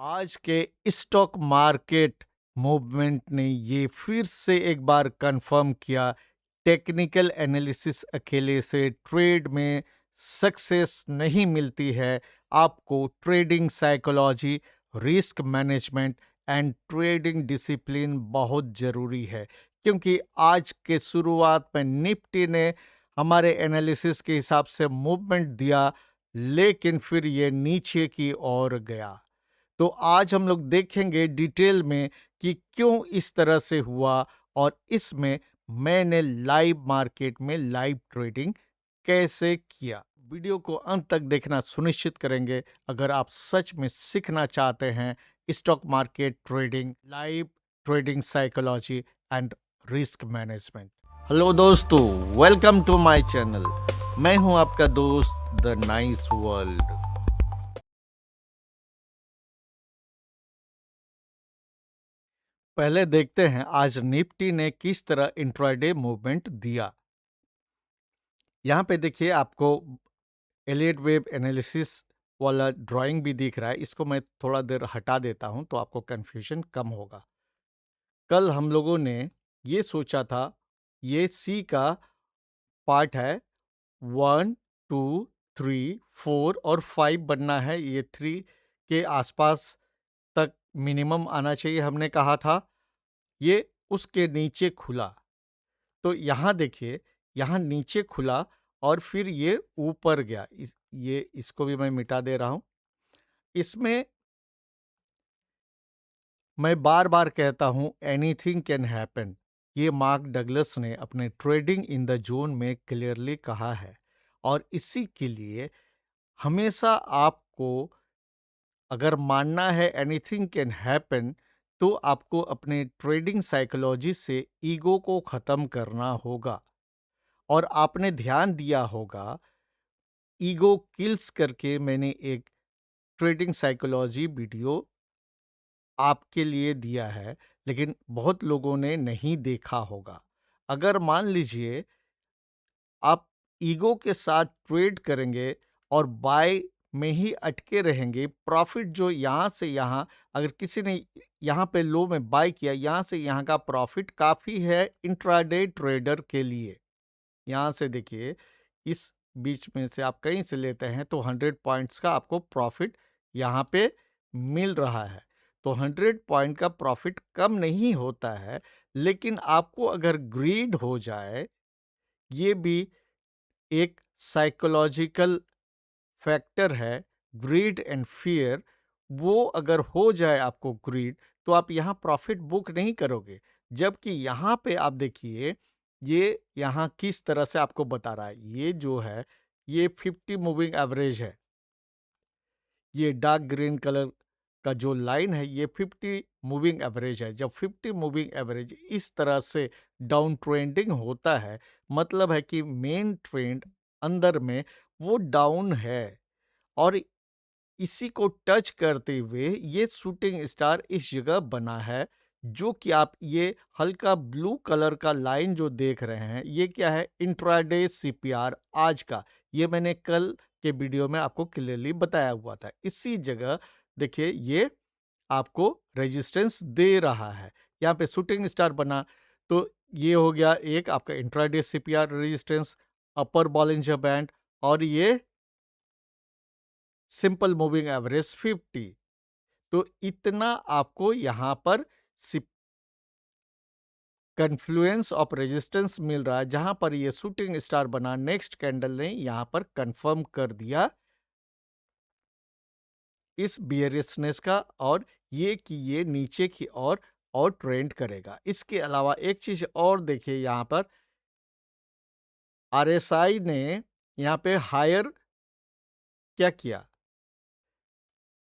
आज के stock market movement ने ये फिर से एक बार कंफर्म किया, टेक्निकल एनालिसिस अकेले से ट्रेड में सक्सेस नहीं मिलती है। आपको trading psychology, risk management and trading discipline बहुत ज़रूरी है, क्योंकि आज के शुरुआत में निफ्टी ने हमारे एनालिसिस के हिसाब से मूवमेंट दिया, लेकिन फिर ये नीचे की ओर गया। तो आज हम लोग देखेंगे डिटेल में कि क्यों इस तरह से हुआ, और इसमें मैंने लाइव मार्केट में लाइव ट्रेडिंग कैसे किया। वीडियो को अंत तक देखना सुनिश्चित करेंगे अगर आप सच में सीखना चाहते हैं stock market trading, live trading psychology and risk management. Hello दोस्तों, वेलकम टू माय चैनल। मैं हूं आपका दोस्त द नाइस वर्ल्ड। पहले देखते हैं आज निफ्टी ने किस तरह इंट्राडे मूवमेंट दिया। यहाँ पे देखिए, आपको एलियट वेव एनालिसिस वाला ड्राइंग भी दिख रहा है। इसको मैं थोड़ा देर हटा देता हूँ तो आपको कंफ्यूजन कम होगा। कल हम लोगों ने ये सोचा था, ये सी का पार्ट है, 1 2 3 4 और 5 बनना है। ये 3 के आसपास तक मिनिमम आना चाहिए, हमने कहा था। ये उसके नीचे खुला, तो यहाँ देखिए, यहाँ नीचे खुला और फिर ये ऊपर गया। इसको भी मैं मिटा दे रहा हूँ। इसमें मैं बार बार कहता हूँ, एनीथिंग कैन हैपन। ये मार्क डगलस ने अपने ट्रेडिंग इन द जोन में क्लियरली कहा है, और इसी के लिए हमेशा आपको अगर मानना है एनीथिंग कैन हैपन, तो आपको अपने ट्रेडिंग साइकोलॉजी से ईगो को ख़त्म करना होगा। और आपने ध्यान दिया होगा, ईगो किल्स करके मैंने एक ट्रेडिंग साइकोलॉजी वीडियो आपके लिए दिया है, लेकिन बहुत लोगों ने नहीं देखा होगा। अगर मान लीजिए आप ईगो के साथ ट्रेड करेंगे और बाय में ही अटके रहेंगे, प्रॉफिट जो यहाँ से यहाँ, अगर किसी ने यहाँ पे लो में बाय किया, यहाँ से यहाँ का प्रॉफिट काफ़ी है इंट्राडे ट्रेडर के लिए। यहाँ से देखिए, इस बीच में से आप कहीं से लेते हैं तो 100 पॉइंट्स का आपको प्रॉफिट यहाँ पे मिल रहा है। तो 100 पॉइंट का प्रॉफिट कम नहीं होता है, लेकिन आपको अगर ग्रीड हो जाए, ये भी एक साइकोलॉजिकल फैक्टर है, ग्रीड एंड फियर। वो अगर हो जाए आपको ग्रीड, तो आप यहाँ प्रॉफिट बुक नहीं करोगे। जबकि यहाँ पे आप देखिए, ये यहाँ किस तरह से आपको बता रहा है। ये जो है, ये 50 मूविंग एवरेज है। ये डार्क ग्रीन कलर का जो लाइन है, ये 50 मूविंग एवरेज है। जब 50 मूविंग एवरेज इस तरह से डाउन ट्रेंडिंग होता है, मतलब है कि मेन ट्रेंड अंदर में वो डाउन है, और इसी को टच करते हुए ये शूटिंग स्टार इस जगह बना है। जो कि आप ये हल्का ब्लू कलर का लाइन जो देख रहे हैं, ये क्या है? इंट्राडे सीपीआर आज का। ये मैंने कल के वीडियो में आपको क्लियरली बताया हुआ था। इसी जगह देखिए, ये आपको रेजिस्टेंस दे रहा है। यहाँ पे शूटिंग स्टार बना, तो ये हो गया एक आपका इंट्राडे सीपीआर रेजिस्टेंस, अपर बॉलिंजर बैंड, और ये सिंपल मूविंग एवरेज 50। तो इतना आपको यहाँ पर कन्फ्लुएंस ऑफ रेजिस्टेंस मिल रहा है, जहां पर ये शूटिंग स्टार बना। नेक्स्ट कैंडल ने यहां पर कंफर्म कर दिया इस बियरिशनेस का, और ये कि ये नीचे की और ट्रेंड करेगा। इसके अलावा एक चीज और देखिए, यहाँ पर आरएसआई ने यहाँ पे हायर क्या किया,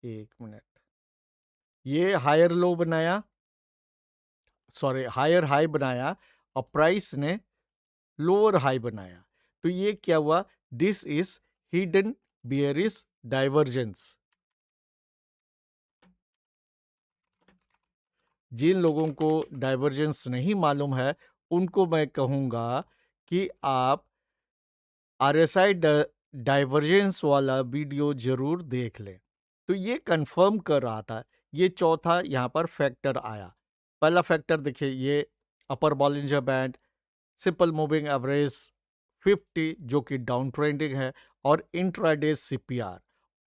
एक मिनट, ये हायर लो बनाया, सॉरी हायर हाई बनाया, और प्राइस ने लोअर हाई बनाया। तो ये क्या हुआ? This is hidden bearish divergence. जिन लोगों को डाइवर्जेंस नहीं मालूम है, उनको मैं कहूँगा कि आप आरएसआई डाइवर्जेंस वाला वीडियो जरूर देख लें। तो ये कंफर्म कर रहा था। ये चौथा यहाँ पर फैक्टर आया। पहला फैक्टर देखिए, ये अपर Bollinger band, simple moving average 50 जो कि डाउन ट्रेंडिंग है, और इंट्राडे सीपीआर,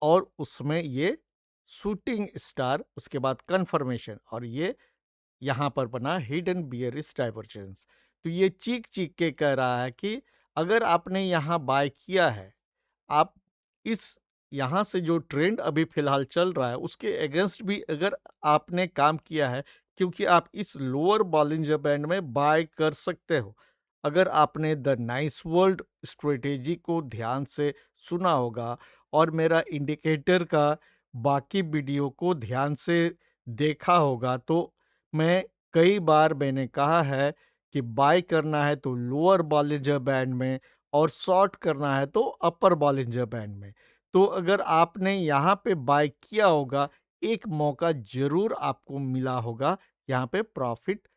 और उसमें ये शूटिंग स्टार, उसके बाद कन्फर्मेशन, और ये यहाँ पर बना हिडन बियरिश डाइवर्जेंस। तो ये चीख चीख के कह रहा है कि अगर आपने यहाँ बाय किया है, आप इस यहाँ से जो ट्रेंड अभी फ़िलहाल चल रहा है, उसके अगेंस्ट भी अगर आपने काम किया है, क्योंकि आप इस लोअर बॉलिंजर बैंड में बाय कर सकते हो। अगर आपने द नाइस वर्ल्ड स्ट्रैटेजी को ध्यान से सुना होगा और मेरा इंडिकेटर का बाकी वीडियो को ध्यान से देखा होगा, तो मैं कई बार मैंने कहा है कि बाय करना है तो लोअर बॉलिंजर बैंड में, और शॉर्ट करना है तो अपर बॉलिंजर बैंड में। तो अगर आपने यहाँ पे बाय किया होगा, एक मौका ज़रूर आपको मिला होगा यहाँ पे प्रॉफ़िट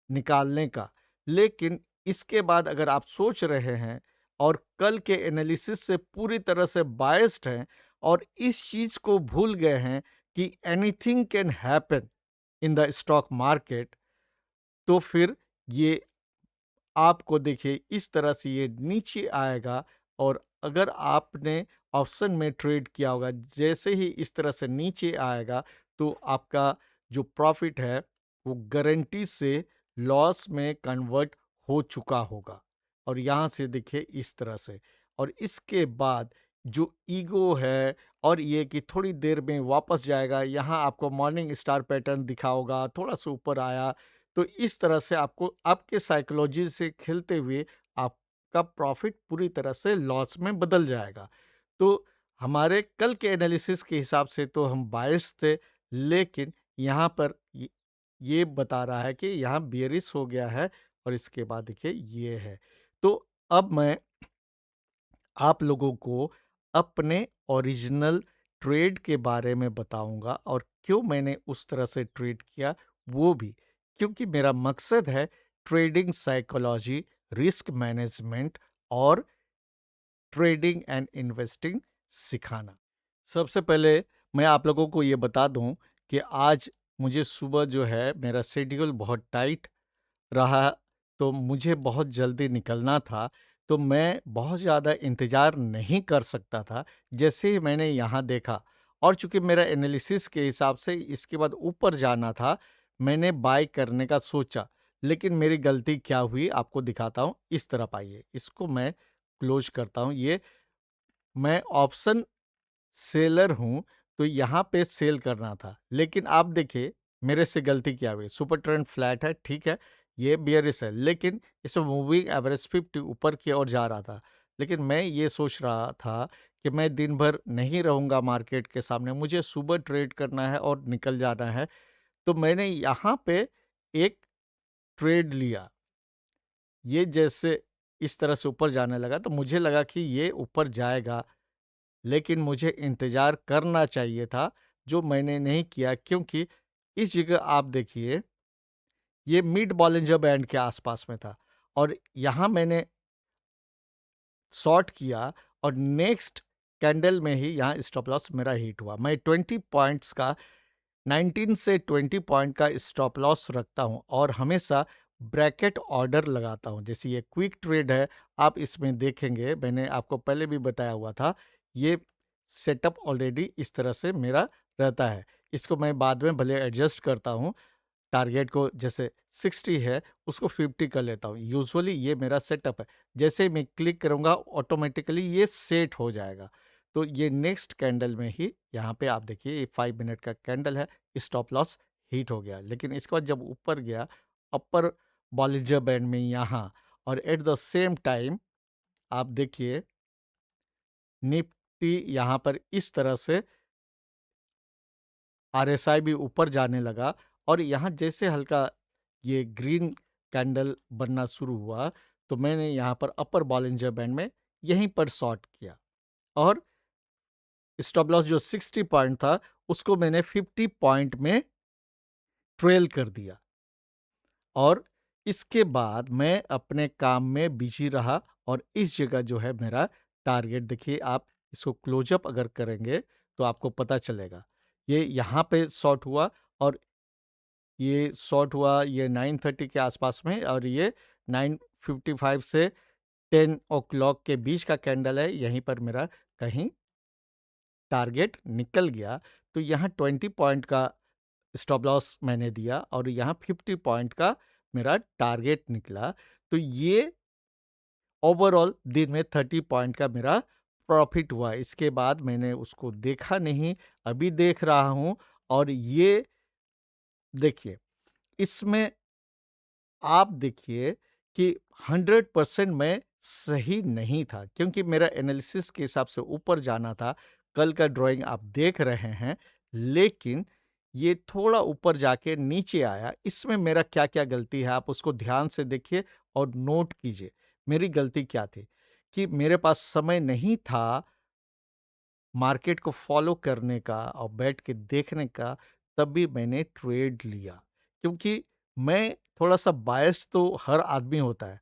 निकालने का। लेकिन इसके बाद अगर आप सोच रहे हैं और कल के एनालिसिस से पूरी तरह से बायस्ड हैं और इस चीज़ को भूल गए हैं कि anything can happen in the stock market, तो फिर ये आपको देखिए इस तरह से ये नीचे आएगा। और अगर आपने ऑप्शन में ट्रेड किया होगा, जैसे ही इस तरह से नीचे आएगा, तो आपका जो प्रॉफिट है वो गारंटी से लॉस में कन्वर्ट हो चुका होगा। और यहाँ से देखिए इस तरह से, और इसके बाद जो ईगो है और ये कि थोड़ी देर में वापस जाएगा, यहाँ आपको मॉर्निंग स्टार पैटर्न दिखा होगा, थोड़ा सा ऊपर आया, तो इस तरह से आपको आपके साइकोलॉजी से खेलते हुए आपका प्रॉफिट पूरी तरह से लॉस में बदल जाएगा। तो हमारे कल के एनालिसिस के हिसाब से तो हम बायस थे, लेकिन यहाँ पर ये बता रहा है कि यहाँ बियरिश हो गया है, और इसके बाद देखिए ये है। तो अब मैं आप लोगों को अपने ओरिजिनल ट्रेड के बारे में बताऊंगा, और क्यों मैंने उस तरह से ट्रेड किया वो भी, क्योंकि मेरा मकसद है ट्रेडिंग साइकोलॉजी, रिस्क मैनेजमेंट और ट्रेडिंग एंड इन्वेस्टिंग सिखाना। सबसे पहले मैं आप लोगों को ये बता दूं कि आज मुझे सुबह जो है मेरा शेड्यूल बहुत टाइट रहा, तो मुझे बहुत जल्दी निकलना था, तो मैं बहुत ज़्यादा इंतज़ार नहीं कर सकता था। जैसे ही मैंने यहाँ देखा, और चूँकि मेरा एनालिसिस के हिसाब से इसके बाद ऊपर जाना था, मैंने बाय करने का सोचा। लेकिन मेरी गलती क्या हुई आपको दिखाता हूँ। इस तरफ आइए, इसको मैं क्लोज़ करता हूँ। ये मैं ऑप्शन सेलर हूँ, तो यहाँ पे सेल करना था। लेकिन आप देखिए मेरे से गलती क्या हुई। सुपर ट्रेंड फ्लैट है, ठीक है, ये बियरिश है, लेकिन इसमें मूविंग एवरेज 50 ऊपर की ओर जा रहा था। लेकिन मैं ये सोच रहा था कि मैं दिन भर नहीं रहूँगा मार्केट के सामने, मुझे सुबह ट्रेड करना है और निकल जाना है। तो मैंने यहाँ पे एक ट्रेड लिया। ये जैसे इस तरह से ऊपर जाने लगा, तो मुझे लगा कि ये ऊपर जाएगा, लेकिन मुझे इंतज़ार करना चाहिए था, जो मैंने नहीं किया, क्योंकि इस जगह आप देखिए ये मिड बॉलिंजर बैंड के आसपास में था, और यहाँ मैंने शॉर्ट किया, और नेक्स्ट कैंडल में ही यहाँ स्टॉप लॉस मेरा हिट हुआ। मैं 20 पॉइंट्स का 19 से 20 पॉइंट का स्टॉप लॉस रखता हूँ, और हमेशा ब्रैकेट ऑर्डर लगाता हूँ। जैसे ये क्विक ट्रेड है, आप इसमें देखेंगे, मैंने आपको पहले भी बताया हुआ था, ये सेटअप ऑलरेडी इस तरह से मेरा रहता है। इसको मैं बाद में भले एडजस्ट करता हूँ, टारगेट को जैसे 60 है उसको 50 कर लेता हूँ। यूजुअली ये मेरा सेटअप है। जैसे ही मैं क्लिक करूँगा ऑटोमेटिकली ये सेट हो जाएगा। तो ये नेक्स्ट कैंडल में ही यहाँ पे आप देखिए ये 5 मिनट का कैंडल है, स्टॉप लॉस हिट हो गया। लेकिन इसके बाद जब ऊपर गया अपर बॉलिंजर बैंड में यहाँ, और एट द सेम टाइम आप देखिए निफ्टी यहाँ पर इस तरह से आरएसआई भी ऊपर जाने लगा, और यहाँ जैसे हल्का ये ग्रीन कैंडल बनना शुरू हुआ, तो मैंने यहाँ पर अपर बॉलिंजर बैंड में यहीं पर शॉर्ट किया, और स्टॉप लॉस जो 60 पॉइंट था उसको मैंने 50 पॉइंट में ट्रेल कर दिया। और इसके बाद मैं अपने काम में बिजी रहा, और इस जगह जो है मेरा टारगेट देखिए, आप इसको क्लोजअप अगर करेंगे तो आपको पता चलेगा। ये यहाँ पे शॉर्ट हुआ और ये शॉर्ट हुआ ये 9:30 के आसपास में, और ये 9:55 से 10 ओ क्लॉक के बीच का कैंडल है, यहीं पर मेरा कहीं टारगेट निकल गया। तो यहाँ 20 पॉइंट का स्टॉप लॉस मैंने दिया और यहाँ 50 पॉइंट का मेरा टारगेट निकला। तो ये ओवरऑल दिन में 30 पॉइंट का मेरा प्रॉफिट हुआ। इसके बाद मैंने उसको देखा नहीं, अभी देख रहा हूँ। और ये देखिए, इसमें आप देखिए कि 100% मैं सही नहीं था, क्योंकि मेरा एनालिसिस के हिसाब से ऊपर जाना था। कल का ड्राइंग आप देख रहे हैं, लेकिन ये थोड़ा ऊपर जाके नीचे आया। इसमें मेरा क्या-क्या गलती है, आप उसको ध्यान से देखिए और नोट कीजिए। मेरी गलती क्या थी कि मेरे पास समय नहीं था मार्केट को फॉलो करने का और बैठ के देखने का, तब भी मैंने ट्रेड लिया। क्योंकि मैं थोड़ा-सा बायस्ड तो हर आदमी होता है,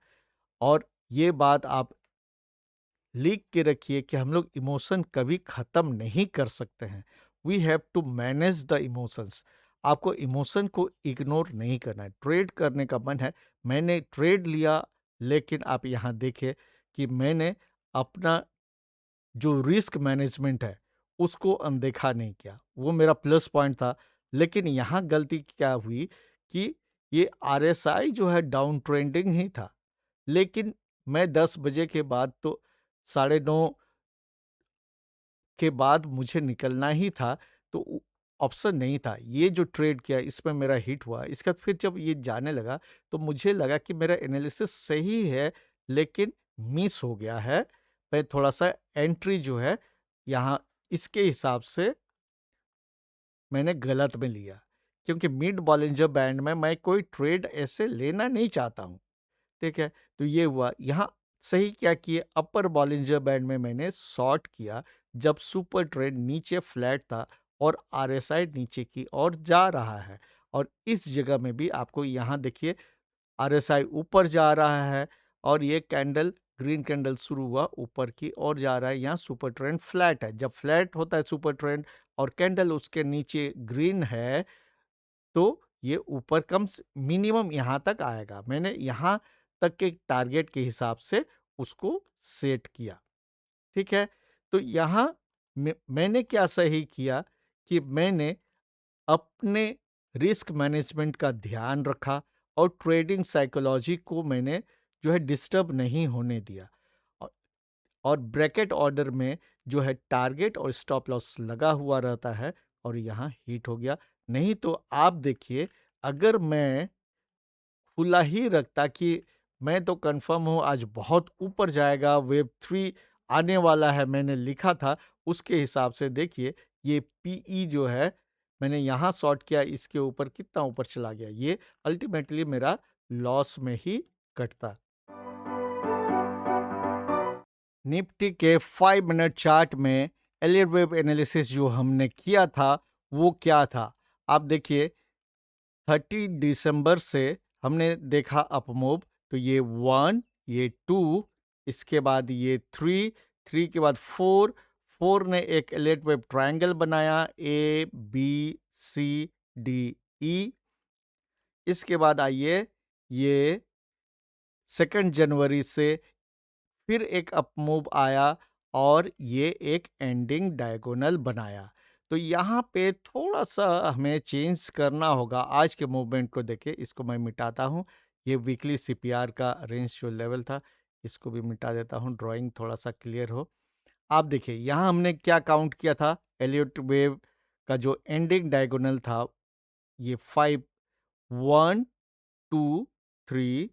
और ये बात आप लिख के रखिए कि हम लोग इमोशन कभी ख़त्म नहीं कर सकते हैं। We have to manage the emotions. आपको इमोशन को इग्नोर नहीं करना है। ट्रेड करने का मन है, मैंने ट्रेड लिया, लेकिन आप यहाँ देखिए कि मैंने अपना जो रिस्क मैनेजमेंट है, उसको अनदेखा नहीं किया। वो मेरा प्लस पॉइंट था। लेकिन यहाँ गलती क्या हुई कि ये आरएसआई जो है डाउन ट्रेंडिंग ही था। लेकिन मैं 10 बजे के बाद तो 9:30 के बाद मुझे निकलना ही था, तो ऑप्शन नहीं था। ये जो ट्रेड किया इसमें मेरा हिट हुआ। इसका फिर जब ये जाने लगा, तो मुझे लगा कि मेरा एनालिसिस सही है, लेकिन मिस हो गया है। मैं थोड़ा-सा एंट्री जो है यहाँ इसके हिसाब से मैंने गलत में लिया, क्योंकि मिड बॉलिंजर बैंड में मैं कोई ट्रेड ऐसे लेना नहीं चाहता हूँ। ठीक है? तो ये हुआ। यहाँ सही क्या किए, अपर बॉलिंजर बैंड में मैंने शॉर्ट किया जब सुपर ट्रेंड नीचे फ्लैट था और आरएसआई नीचे की ओर जा रहा है। और इस जगह में भी आपको यहाँ देखिए आरएसआई ऊपर जा रहा है, और ये कैंडल ग्रीन कैंडल शुरू हुआ ऊपर की ओर जा रहा है। यहाँ सुपर ट्रेंड फ्लैट है। जब फ्लैट होता है सुपर ट्रेंड और कैंडल उसके नीचे ग्रीन है, तो ये ऊपर कम स मिनिमम यहाँ तक आएगा। मैंने यहाँ तक के टारगेट के हिसाब से उसको सेट किया, ठीक है? तो यहाँ मैंने क्या सही किया कि मैंने अपने रिस्क मैनेजमेंट का ध्यान रखा और ट्रेडिंग साइकोलॉजी को मैंने जो है डिस्टर्ब नहीं होने दिया। औ और ब्रैकेट ऑर्डर में जो है टारगेट और स्टॉप लॉस लगा हुआ रहता है, और यहाँ हिट हो गया। नहीं तो आप देखिए, अगर मैं खुला ही रखता कि मैं तो कंफर्म हूँ आज बहुत ऊपर जाएगा, वेव 3 आने वाला है, मैंने लिखा था, उसके हिसाब से देखिए ये पीई जो है मैंने यहाँ शॉर्ट किया, इसके ऊपर कितना ऊपर चला गया, ये अल्टीमेटली मेरा लॉस में ही कटता। निफ्टी के 5 मिनट चार्ट में एलियट वेव एनालिसिस जो हमने किया था, वो क्या था? आप देखिए 30 दिसंबर से हमने देखा अप मूव। तो ये 1, ये 2, इसके बाद ये 3, 3 के बाद 4, 4 ने एक एलियट वेव ट्रायंगल बनाया, A B C D E. इसके बाद आइए, ये 2 जनवरी से फिर एक अप मूव आया और ये एक एंडिंग डायगोनल बनाया। तो यहाँ पे थोड़ा-सा हमें चेंज करना होगा। आज के मूवमेंट को देखिए, इसको मैं मिटाता हूँ। ये वीकली सीपीआर का रेंज जो लेवल था, इसको भी मिटा देता हूँ, ड्राइंग थोड़ा-सा क्लियर हो। आप देखिए, यहाँ हमने क्या काउंट किया था, एलियट वेव का जो एंडिंग डायगोनल था, ये 5, 1, 2, 3,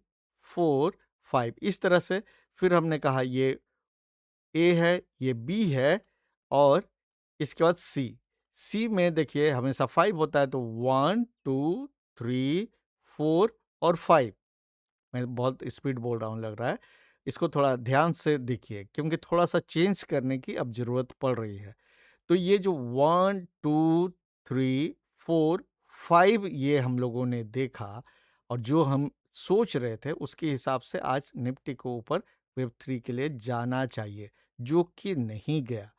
4, 5 इस तरह से। फिर हमने कहा ये ए है, ये बी है, और इसके बाद सी। सी में देखिए हमेशा 5 होता है, तो 1, 2, 3, 4 और 5। मैं बहुत स्पीड बोल रहा हूँ लग रहा है। इसको थोड़ा ध्यान से देखिए, क्योंकि थोड़ा-सा चेंज करने की अब ज़रूरत पड़ रही है। तो ये जो 1, 2, 3, 4, 5 ये हम लोगों ने देखा, और जो हम सोच रहे थे उसके हिसाब से आज निफ्टी को ऊपर वेब 3 के लिए जाना चाहिए, जो कि नहीं गया।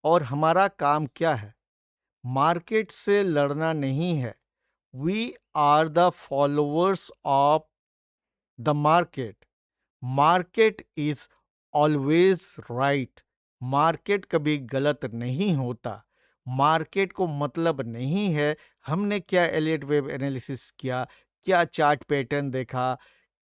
और हमारा काम क्या है? मार्केट से लड़ना नहीं है। We are the followers of the market. Market is always right. Market कभी गलत नहीं होता। मार्केट को मतलब नहीं है हमने क्या एलियट वेव एनालिसिस किया, क्या चार्ट पैटर्न देखा,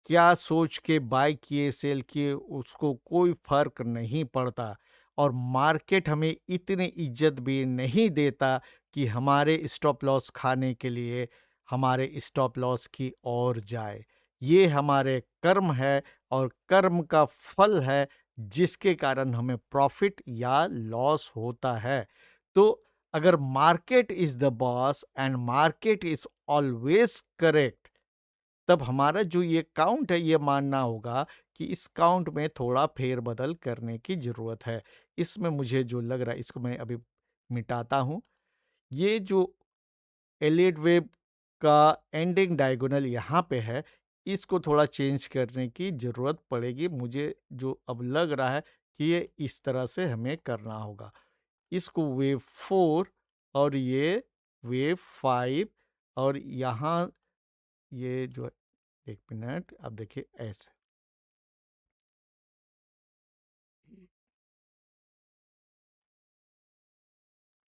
क्या सोच के बाय किए सेल किए, उसको कोई फर्क नहीं पड़ता। और मार्केट हमें इतनी इज्जत भी नहीं देता कि हमारे स्टॉप लॉस खाने के लिए हमारे स्टॉप लॉस की ओर जाए। ये हमारे कर्म है और कर्म का फल है, जिसके कारण हमें प्रॉफिट या लॉस होता है। तो अगर market is the boss and market is always correct, तब हमारा जो ये काउंट है ये मानना होगा कि इस काउंट में थोड़ा फेरबदल करने की ज़रूरत है। इसमें मुझे जो लग रहा है इसको मैं अभी मिटाता हूँ। ये जो एलियट वेव का एंडिंग डायगोनल यहाँ पे है, इसको थोड़ा चेंज करने की ज़रूरत पड़ेगी। मुझे जो अब लग रहा है कि ये इस तरह से हमें करना होगा। इसको वेव 4 और ये वेव 5 और यहाँ ये जो 1 मिनट, अब देखिए ऐसे।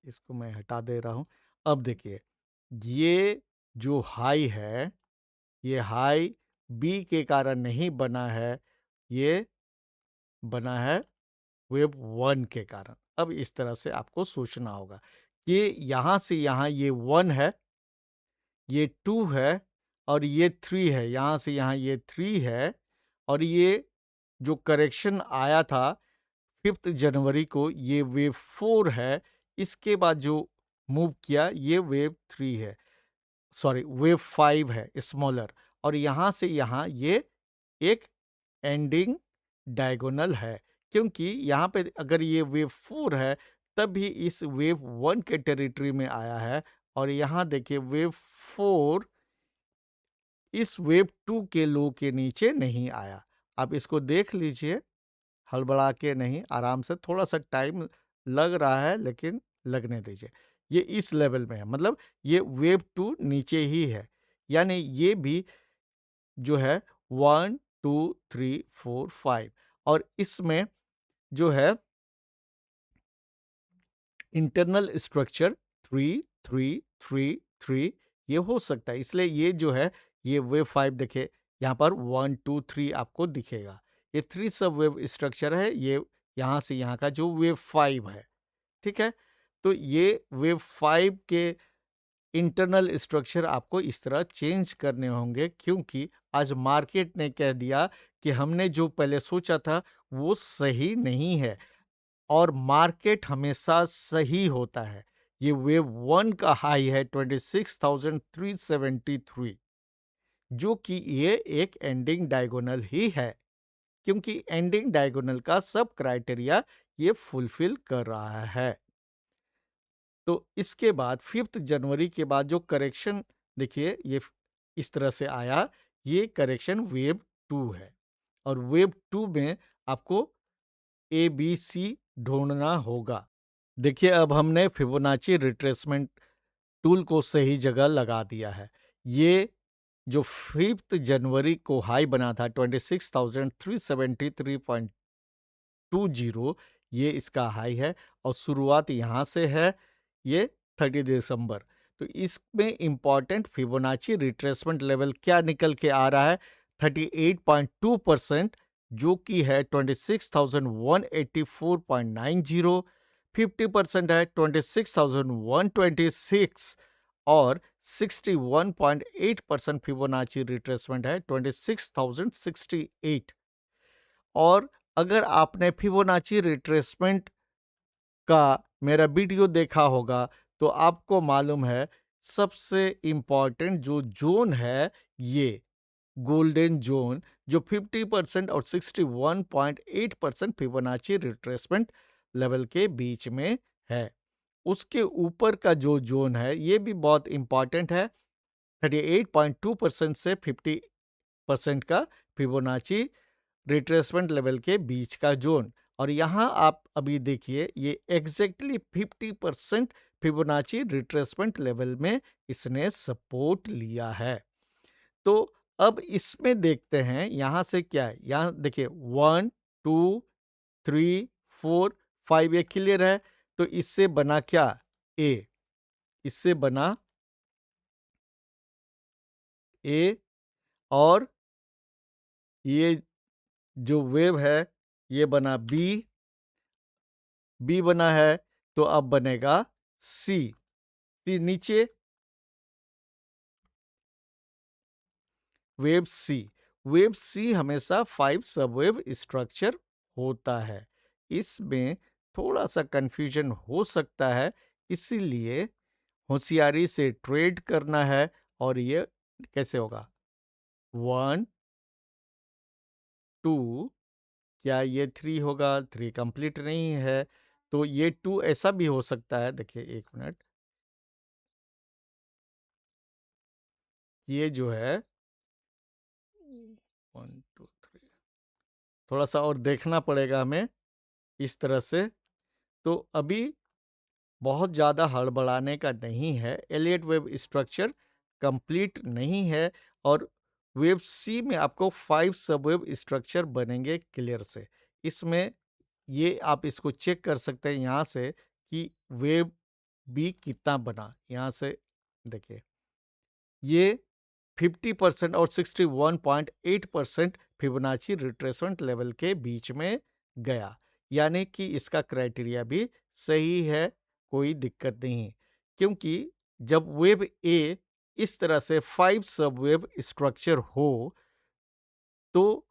इसको मैं हटा दे रहा हूँ। अब देखिए, ये जो हाई है, ये हाई बी के कारण नहीं बना है, ये बना है वेव 1 के कारण। अब इस तरह से आपको सोचना होगा कि यहाँ से यहाँ ये 1 है, ये 2 है और ये 3 है। यहाँ से यहाँ ये 3 है और ये जो करेक्शन आया था 5 जनवरी को, ये वेव 4 है। इसके बाद जो मूव किया ये वेव 3 है, सॉरी वेव 5 है, स्मॉलर। और यहाँ से यहाँ ये एक एंडिंग डायगोनल है, क्योंकि यहाँ पे अगर ये वेव 4 है तब भी इस वेव 1 के टेरिटरी में आया है। और यहाँ देखिए वेव 4 इस वेव 2 के लो के नीचे नहीं आया। आप इसको देख लीजिए, हड़बड़ा के नहीं, आराम से। थोड़ा सा टाइम लग रहा है लेकिन लगने दीजिए। ये इस लेवल में है, मतलब ये वेव 2 नीचे ही है। यानी ये भी जो है 1 2 3 4 5, और इसमें जो है इंटरनल स्ट्रक्चर 3 3 3 3 ये हो सकता है। इसलिए ये जो है ये वेव 5 देखिए, यहाँ पर 1 2 3 आपको दिखेगा। ये 3 सब वेव स्ट्रक्चर है। ये यहाँ से यहाँ का जो वेव 5 है, ठीक है। तो ये वेव 5 के इंटरनल स्ट्रक्चर आपको इस तरह चेंज करने होंगे, क्योंकि आज मार्केट ने कह दिया कि हमने जो पहले सोचा था वो सही नहीं है। और मार्केट हमेशा सही होता है। ये वेव 1 का हाई है 26,373, जो कि ये एक एंडिंग डायगोनल ही है, क्योंकि एंडिंग डायगोनल का सब क्राइटेरिया ये फुलफिल कर रहा है। तो इसके बाद 5 जनवरी के बाद जो करेक्शन देखिए ये इस तरह से आया, ये करेक्शन वेव 2 है। और वेव 2 में आपको ए बी सी ढूंढना होगा। देखिए अब हमने फिबोनाची रिट्रेसमेंट टूल को सही जगह लगा दिया है। ये जो 5 जनवरी को हाई बना था 26,373.20, ये इसका हाई है और शुरुआत यहाँ से है, ये 30 दिसंबर। तो इसमें इंपॉर्टेंट फिबोनाची रिट्रेसमेंट लेवल क्या निकल के आ रहा है, 38.2%, जो कि है 26,184.90। 50% है 26,126 और 61.8% फिबोनाची रिट्रेसमेंट है 26,068। और अगर आपने फिबोनाची रिट्रेसमेंट का मेरा वीडियो देखा होगा तो आपको मालूम है सबसे इम्पॉर्टेंट जो जोन है, ये गोल्डन जोन, जो 50% और 61.8% फिबोनाची रिट्रेसमेंट लेवल के बीच में है। उसके ऊपर का जो जोन है ये भी बहुत इंपॉर्टेंट है, 38.2% से 50% का फिबोनाची रिट्रेसमेंट लेवल के बीच का जोन। और यहाँ आप अभी देखिए ये एग्जैक्टली 50% फिबोनाची रिट्रेसमेंट लेवल में इसने सपोर्ट लिया है। तो अब इसमें देखते हैं यहां से क्या है। यहां देखिए 1 2 3 4 5 ये क्लियर है। तो इससे बना क्या, ए। इससे बना ए, और ये जो वेव है ये बना बी। बी बना है तो अब बनेगा सी। सी नीचे वेव सी। वेव सी हमेशा 5 सबवेव स्ट्रक्चर होता है। इसमें थोड़ा सा कंफ्यूजन हो सकता है, इसीलिए होशियारी से ट्रेड करना है। और ये कैसे होगा, 1 2, क्या ये 3 होगा? 3 कंप्लीट नहीं है, तो ये 2 ऐसा भी हो सकता है। देखिए 1 मिनट, ये जो है 1 2 3, थोड़ा सा और देखना पड़ेगा हमें इस तरह से। तो अभी बहुत ज़्यादा हड़बड़ाने का नहीं है। एलियट वेव स्ट्रक्चर कंप्लीट नहीं है, और वेव सी में आपको 5 सबवेव स्ट्रक्चर बनेंगे क्लियर से। इसमें ये आप इसको चेक कर सकते हैं यहाँ से कि वेव बी कितना बना। यहाँ से देखिए ये 50% और 61.8% फिबोनाची रिट्रेसमेंट लेवल के बीच में गया, यानी कि इसका क्राइटेरिया भी सही है, कोई दिक्कत नहीं। क्योंकि जब वेब ए इस तरह से 5 सब वेब स्ट्रक्चर हो तो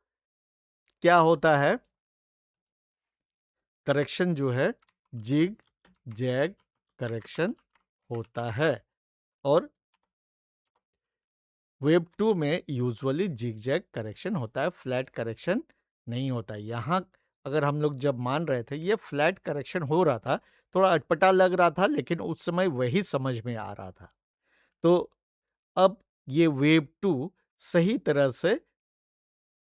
क्या होता है, करेक्शन जो है जिग जैग करेक्शन होता है। और वेब 2 में यूजुअली जिगजैग करेक्शन होता है, फ्लैट करेक्शन नहीं होता है। यहाँ अगर हम लोग जब मान रहे थे ये फ्लैट करेक्शन हो रहा था, थोड़ा अटपटा लग रहा था, लेकिन उस समय वही समझ में आ रहा था। तो अब ये वेब 2 सही तरह से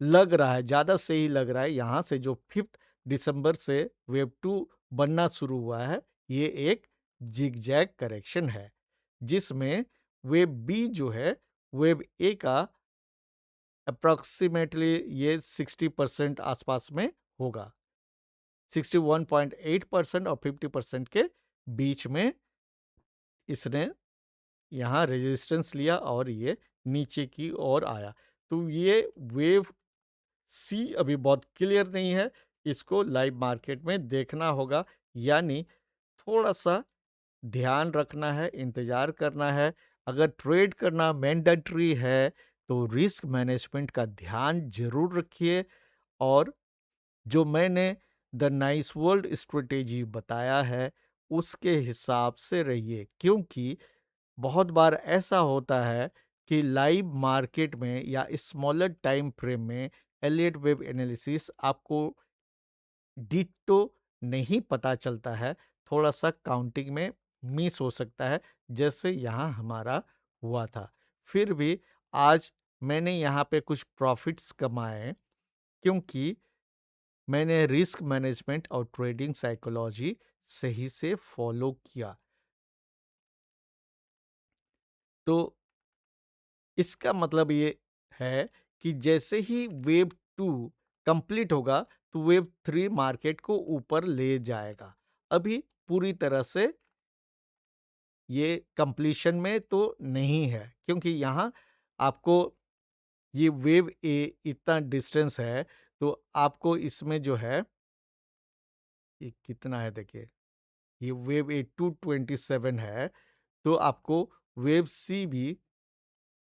लग रहा है, ज़्यादा सही लग रहा है। यहाँ से जो 5 दिसंबर से वेब 2 बनना शुरू हुआ है, ये एक जिगजैग करेक्शन है, जिसमें वेब बी जो है वेब ए का अप्रॉक्सीमेटली ये 60% आसपास में होगा। 61.8% और 50% के बीच में इसने यहाँ रेजिस्टेंस लिया और ये नीचे की ओर आया। तो ये वेव सी अभी बहुत क्लियर नहीं है, इसको लाइव मार्केट में देखना होगा। यानी थोड़ा सा ध्यान रखना है, इंतजार करना है। अगर ट्रेड करना मैंडेटरी है तो रिस्क मैनेजमेंट का ध्यान जरूर रखिए, और जो मैंने द नाइस वर्ल्ड स्ट्रेटेजी बताया है उसके हिसाब से रहिए। क्योंकि बहुत बार ऐसा होता है कि लाइव मार्केट में या स्मॉलर टाइम फ्रेम में एलियट वेव एनालिसिस आपको डिट्टो नहीं पता चलता है, थोड़ा सा काउंटिंग में मिस हो सकता है, जैसे यहाँ हमारा हुआ था। फिर भी आज मैंने यहाँ पे कुछ प्रॉफिट्स कमाए, क्योंकि मैंने रिस्क मैनेजमेंट और ट्रेडिंग साइकोलॉजी सही से फॉलो किया। तो इसका मतलब ये है कि जैसे ही वेव 2 कंप्लीट होगा तो वेव 3 मार्केट को ऊपर ले जाएगा। अभी पूरी तरह से ये कंप्लीशन में तो नहीं है, क्योंकि यहाँ आपको ये वेव ए इतना डिस्टेंस है, तो आपको इसमें जो है ये कितना है देखिए, ये वेव ए 227 है, तो आपको वेव सी भी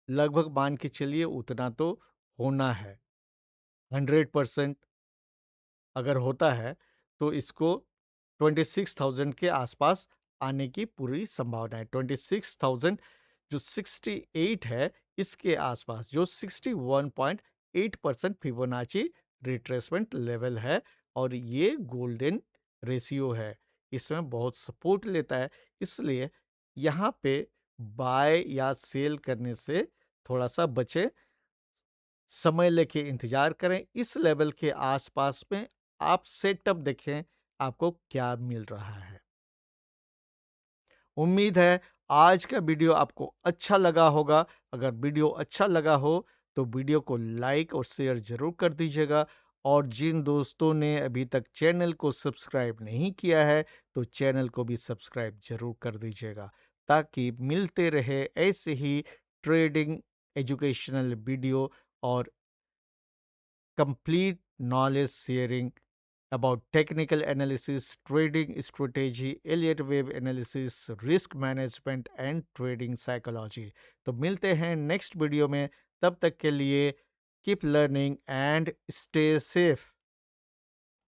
लगभग मान के चलिए उतना तो होना है। 100% अगर होता है तो इसको 26,000 के आसपास आने की पूरी संभावना है। 26,000 जो 68 है, इसके आसपास जो 61.8% फिबोनाची रिट्रेसमेंट लेवल है, और ये गोल्डन रेशियो है, इसमें बहुत सपोर्ट लेता है। इसलिए यहाँ पे बाय या सेल करने से थोड़ा सा बचे, समय लेके इंतजार करें। इस लेवल के आसपास में आप सेटअप देखें, आपको क्या मिल रहा है। उम्मीद है आज का वीडियो आपको अच्छा लगा होगा। अगर वीडियो अच्छा लगा हो तो वीडियो को लाइक और शेयर ज़रूर कर दीजिएगा, और जिन दोस्तों ने अभी तक चैनल को सब्सक्राइब नहीं किया है तो चैनल को भी सब्सक्राइब ज़रूर कर दीजिएगा, ताकि मिलते रहे ऐसे ही ट्रेडिंग एजुकेशनल वीडियो और complete knowledge sharing about technical analysis, trading strategy, Elliott wave analysis, risk management and trading psychology। तो मिलते हैं नेक्स्ट वीडियो में, तब तक के लिए keep learning and stay safe.